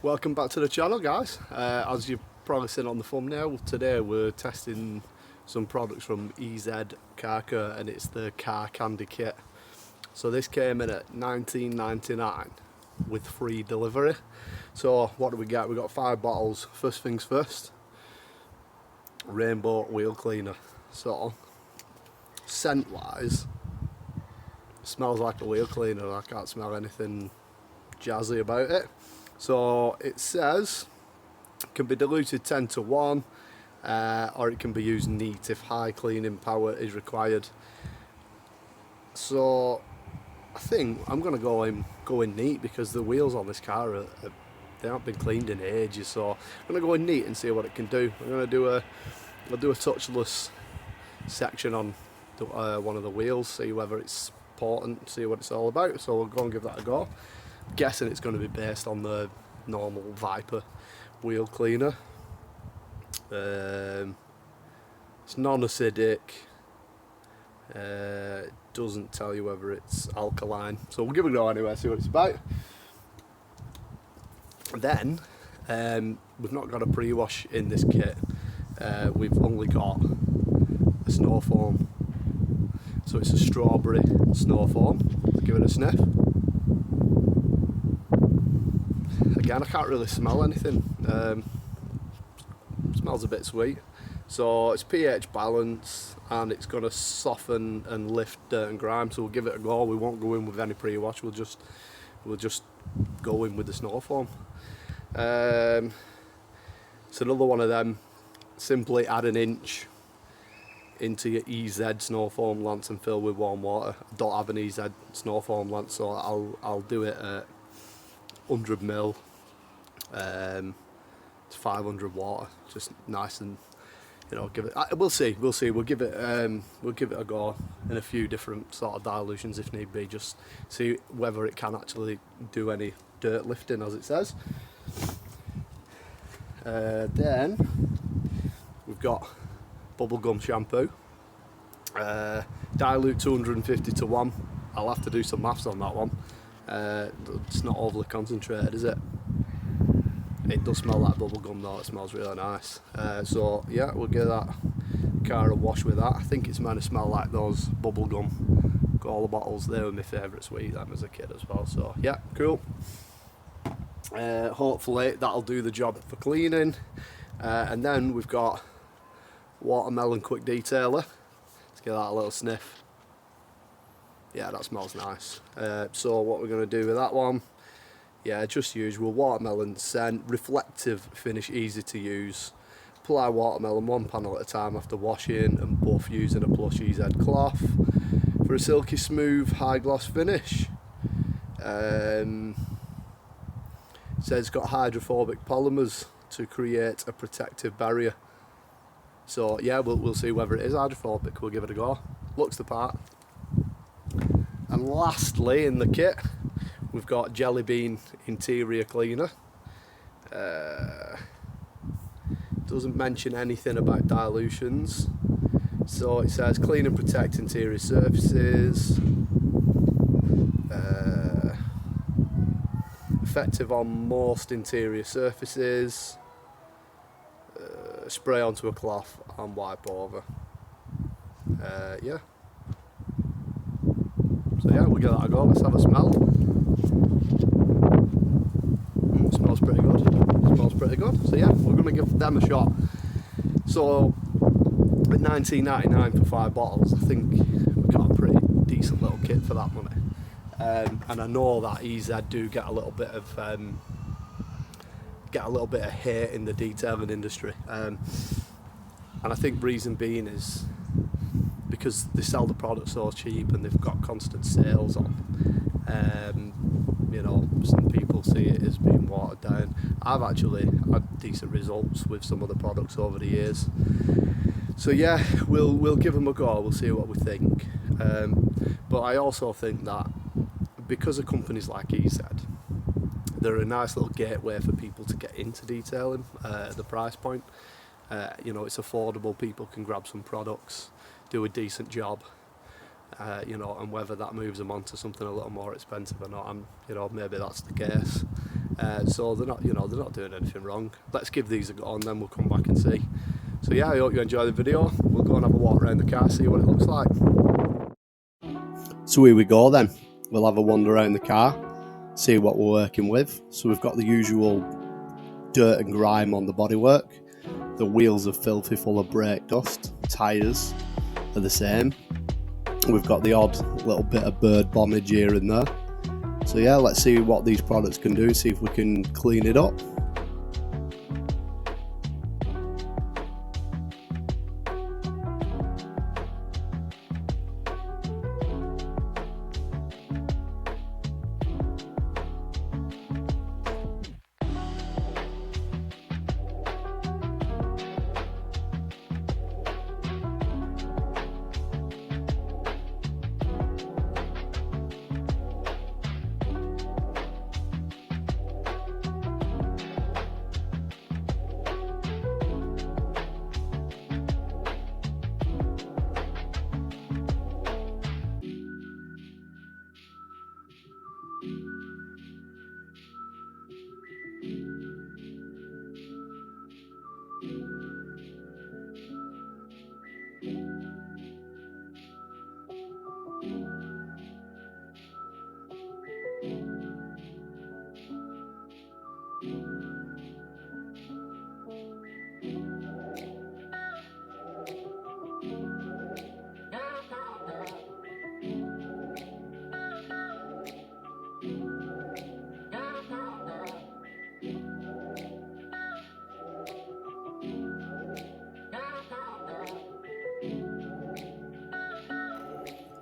Welcome back to the channel, guys. As you've probably seen on the thumbnail, today we're testing some products from EZ Car Care, and it's the car candy kit. So this came in at $19.99 with free delivery. So what do we get? We got 5 bottles. First things first, rainbow wheel cleaner. So scent wise, smells like a wheel cleaner. I can't smell anything jazzy about it. So it says it can be diluted 10 to 1, or it can be used neat if high cleaning power is required. So I think I'm going to go in neat, because the wheels on this car they haven't been cleaned in ages. So I'm going to go in neat and see what it can do. I'm going to do a touchless section on one of the wheels, see whether it's important, see what it's all about. So we'll go and give that a go. Guessing it's going to be based on the normal Viper wheel cleaner. It's non-acidic. It doesn't tell you whether it's alkaline, so we'll give it a go anyway, see what it's about. Then we've not got a pre-wash in this kit. We've only got a snow foam, so it's a strawberry snow foam. Let's give it a sniff. Again, I can't really smell anything. Smells a bit sweet. So it's pH balance, and it's going to soften and lift dirt and grime. So we'll give it a go. We won't go in with any pre-wash. We'll just go in with the snow foam. It's another one of them. Simply add an inch into your EZ snow foam lance and fill with warm water. I don't have an EZ snow foam lance, so I'll do it at 100 ml. It's 500 water, just nice, and give it. We'll see. We'll give it a go in a few different sort of dilutions if need be. Just see whether it can actually do any dirt lifting, as it says. Then we've got bubblegum shampoo. Dilute 250 to 1. I'll have to do some maths on that one. It's not overly concentrated, is it? It does smell like bubblegum though. It smells really nice. So yeah, we'll give that car a wash with that. I think it's meant to smell like those bubblegum cola bottles. They were my favourite sweet them as a kid as well. So yeah, cool. Hopefully that'll do the job for cleaning. And then we've got watermelon quick detailer. Let's give that a little sniff. Yeah, that smells nice. So what we're going to do with that one, yeah, just usual watermelon scent, reflective finish, easy to use. Apply watermelon 1 panel at a time after washing, and buff using a plush EZ cloth for a silky smooth high gloss finish. It says it's got hydrophobic polymers to create a protective barrier. So yeah, we'll see whether it is hydrophobic. We'll give it a go. Looks the part. And lastly in the kit, we've got Jelly Bean interior cleaner. Doesn't mention anything about dilutions. So it says clean and protect interior surfaces. Effective on most interior surfaces. Spray onto a cloth and wipe over. Yeah. So yeah, we'll give that a go. Let's have a smell. It smells pretty good. Smells pretty good. So yeah, we're going to give them a shot. So at $19.99 for 5 bottles, I think we got a pretty decent little kit for that money. And I know that EZ do get a little bit of hate in the detailing industry. And I think reason being is because they sell the product so cheap and they've got constant sales on. Some people see it as being watered down. I've actually had decent results with some of the products over the years. So yeah, we'll give them a go. We'll see what we think. But I also think that because of companies like EZ, they're a nice little gateway for people to get into detailing at the price point. It's affordable. People can grab some products, do a decent job, and whether that moves them on to something a little more expensive or not, maybe that's the case. So they're not, they're not doing anything wrong. Let's give these a go and then we'll come back and see. So yeah, I hope you enjoy the video. We'll go and have a walk around the car, see what it looks like. So here we go then. We'll have a wander around the car, see what we're working with. So we've got the usual dirt and grime on the bodywork. The wheels are filthy full of brake dust. Tyres are the same. We've got the odd little bit of bird bombage here and there. So yeah, let's see what these products can do, see if we can clean it up.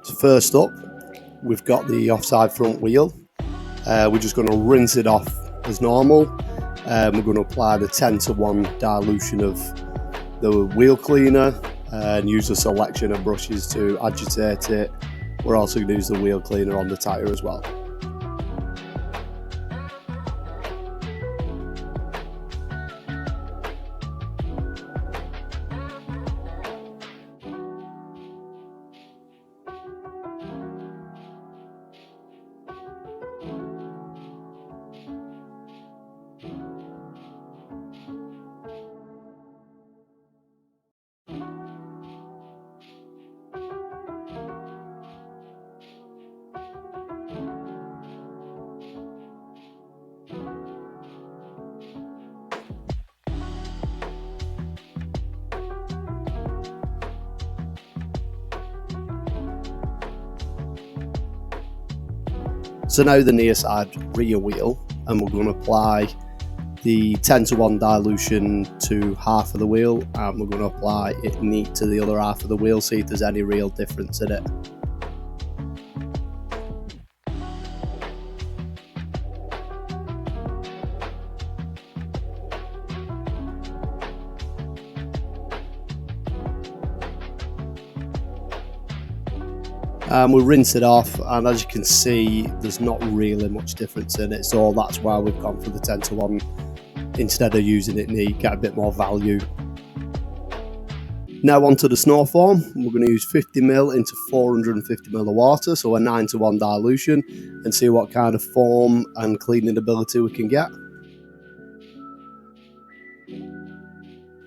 So first up, we've got the offside front wheel. We're just going to rinse it off as normal. We're going to apply the 10:1 dilution of the wheel cleaner and use a selection of brushes to agitate it. We're also going to use the wheel cleaner on the tyre as well. So now the near side rear wheel, and we're going to apply the 10:1 dilution to half of the wheel, and we're going to apply it neat to the other half of the wheel, see if there's any real difference in it. We'll rinse it off, and as you can see there's not really much difference in it, so that's why we've gone for the 10:1 instead of using it neat, get a bit more value. Now onto the snow foam. We're going to use 50ml into 450ml of water, so a 9:1 dilution, and see what kind of foam and cleaning ability we can get.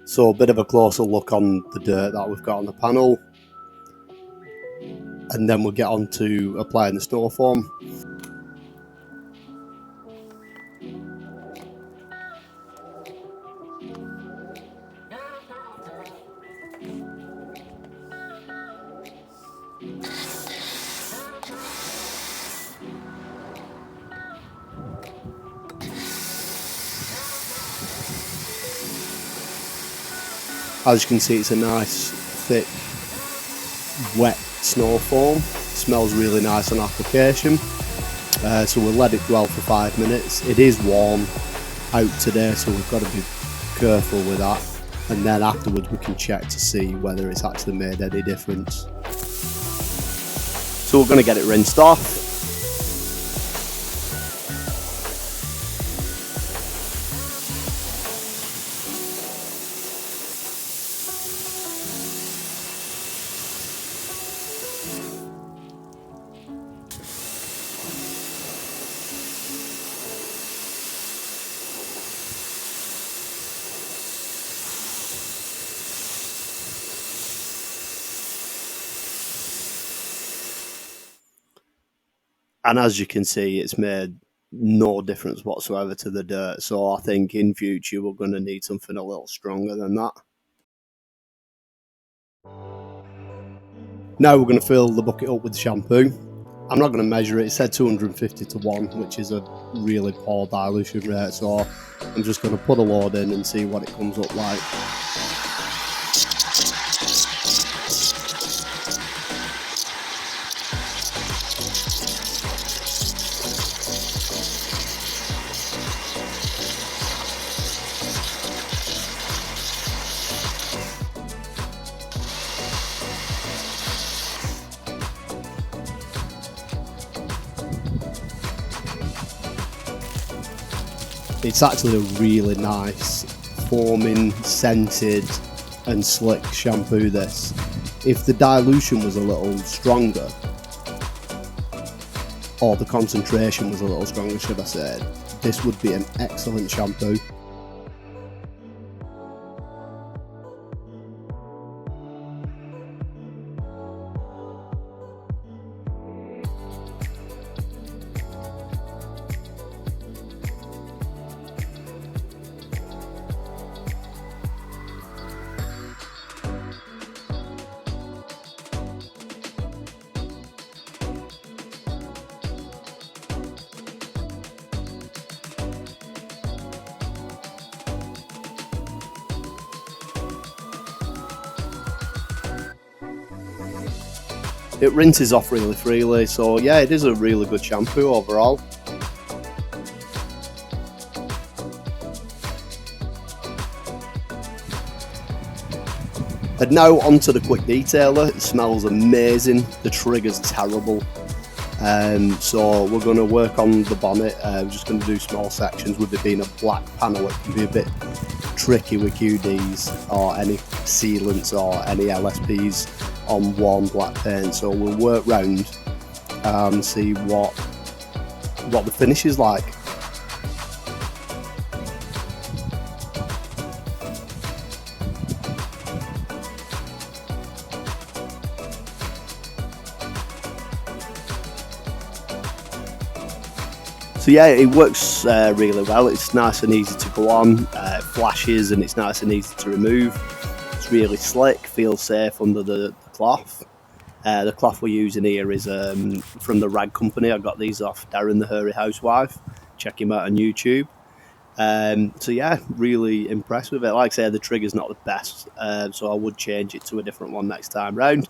So a bit of a closer look on the dirt that we've got on the panel, and then we'll get on to applying the snow foam. As you can see, it's a nice thick wet snow foam. Smells really nice on application. So we'll let it dwell for 5 minutes. It is warm out today, so we've got to be careful with that, and then afterwards we can check to see whether it's actually made any difference. So we're going to get it rinsed off. And as you can see, it's made no difference whatsoever to the dirt. So I think in future we're going to need something a little stronger than that. Now we're going to fill the bucket up with shampoo. I'm not going to measure it. It said 250 to 1, which is a really poor dilution rate. So I'm just going to put a load in and see what it comes up like. It's actually a really nice, foaming, scented and slick shampoo this. If the dilution was a little stronger, or the concentration was a little stronger should I say, this would be an excellent shampoo. It rinses off really freely, so yeah, it is a really good shampoo overall. And now onto the quick detailer. It smells amazing, the trigger's terrible. So we're going to work on the bonnet. We're just going to do small sections. With it being a black panel, it can be a bit tricky with QDs or any sealants or any LSPs on warm black paint. So we'll work round and see what the finish is like. So yeah, it works really well. It's nice and easy to go on, it flashes and it's nice and easy to remove. It's really slick, feels safe under the cloth. The cloth we're using here is from the Rag Company. I got these off Darren the Hairy Housewife. Check him out on YouTube. So yeah, really impressed with it. Like I say, the trigger's not the best, so I would change it to a different one next time round.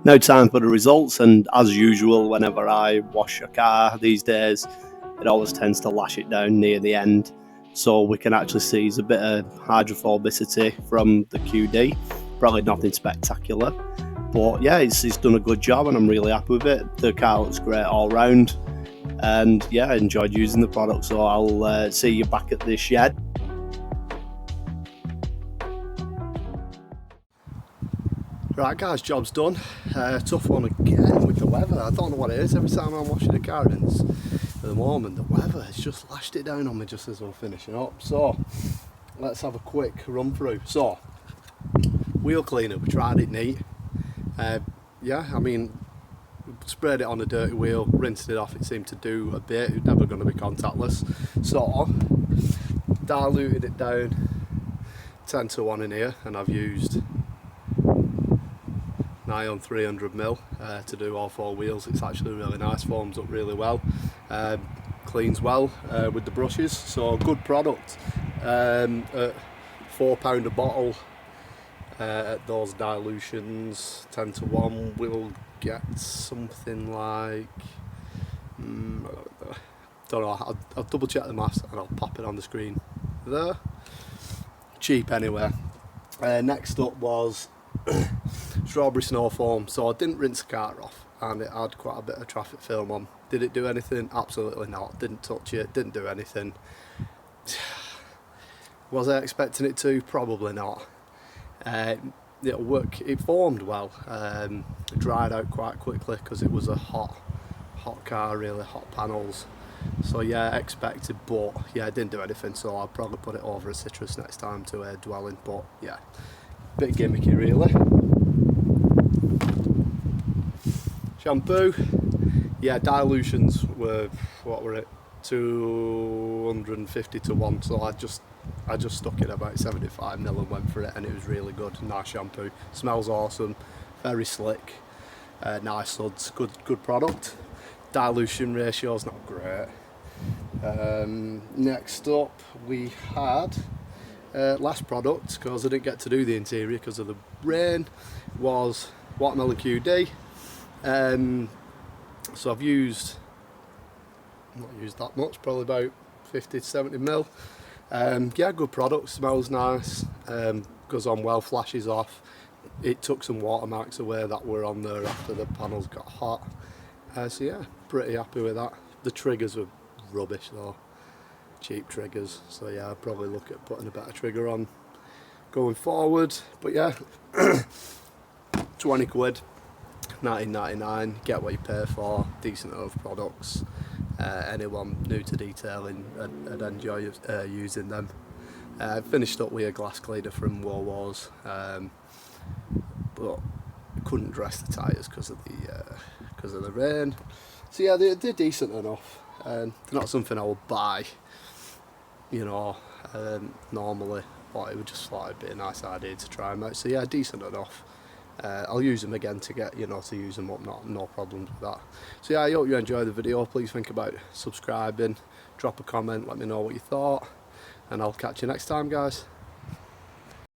Now time for the results, and as usual, whenever I wash a car these days, it always tends to lash it down near the end. So we can actually see there's a bit of hydrophobicity from the QD. Probably nothing spectacular, but yeah, it's done a good job and I'm really happy with it. The car looks great all round, and yeah, I enjoyed using the product. So I'll see you back at the shed. Right guys, job's done. Tough one again with the weather. I don't know what it is. Every time I'm washing the car, at the moment the weather has just lashed it down on me just as I'm finishing up. So let's have a quick run through. So wheel cleaner, we tried it neat. Yeah, I mean, sprayed it on a dirty wheel, rinsed it off, it seemed to do a bit. It's never going to be contactless. So diluted it down 10 to 1 in here, and I've used nigh on 300ml to do all 4 wheels. It's actually really nice, forms up really well, cleans well with the brushes, so good product. At £4 a bottle at those dilutions 10 to 1 we'll get something like don't know, I'll double check the maths and I'll pop it on the screen there. Cheap anyway. Next up was strawberry snow foam. So I didn't rinse the car off and it had quite a bit of traffic film on. Did it do anything? Absolutely not. Didn't touch it, didn't do anything. Was I expecting it to? Probably not. It'll work. It formed well. It dried out quite quickly because it was a hot car, really hot panels. So yeah, expected, but yeah, it didn't do anything. So I'll probably put it over a citrus next time to air dwelling. But yeah, bit gimmicky really. Shampoo. Yeah, dilutions were, what were it? 250 to 1. So I just stuck it about 75ml and went for it, and it was really good. Nice shampoo, smells awesome, very slick, nice suds, good product. Dilution ratio's not great. Next up we had last product, because I didn't get to do the interior because of the rain, was watermelon QD. So I've not used that much, probably about 50 to 70ml. Yeah, good product, smells nice, goes on well, flashes off. It took some watermarks away that were on there after the panels got hot. So yeah, pretty happy with that. The triggers were rubbish though, cheap triggers. So yeah, I'd probably look at putting a better trigger on going forward. But yeah, 20 quid, 19.99, get what you pay for, decent enough products. Anyone new to detailing I'd enjoy using them. Finished up with a glass cleaner from Woolworths, but couldn't dress the tyres because of the rain. So yeah, they're decent enough. They're not something I would buy, you know, normally, but it would just like be a nice idea to try them out. So yeah, decent enough. I'll use them again to get, to use them up, no problems with that. So yeah, I hope you enjoyed the video. Please think about subscribing, drop a comment, let me know what you thought, and I'll catch you next time, guys.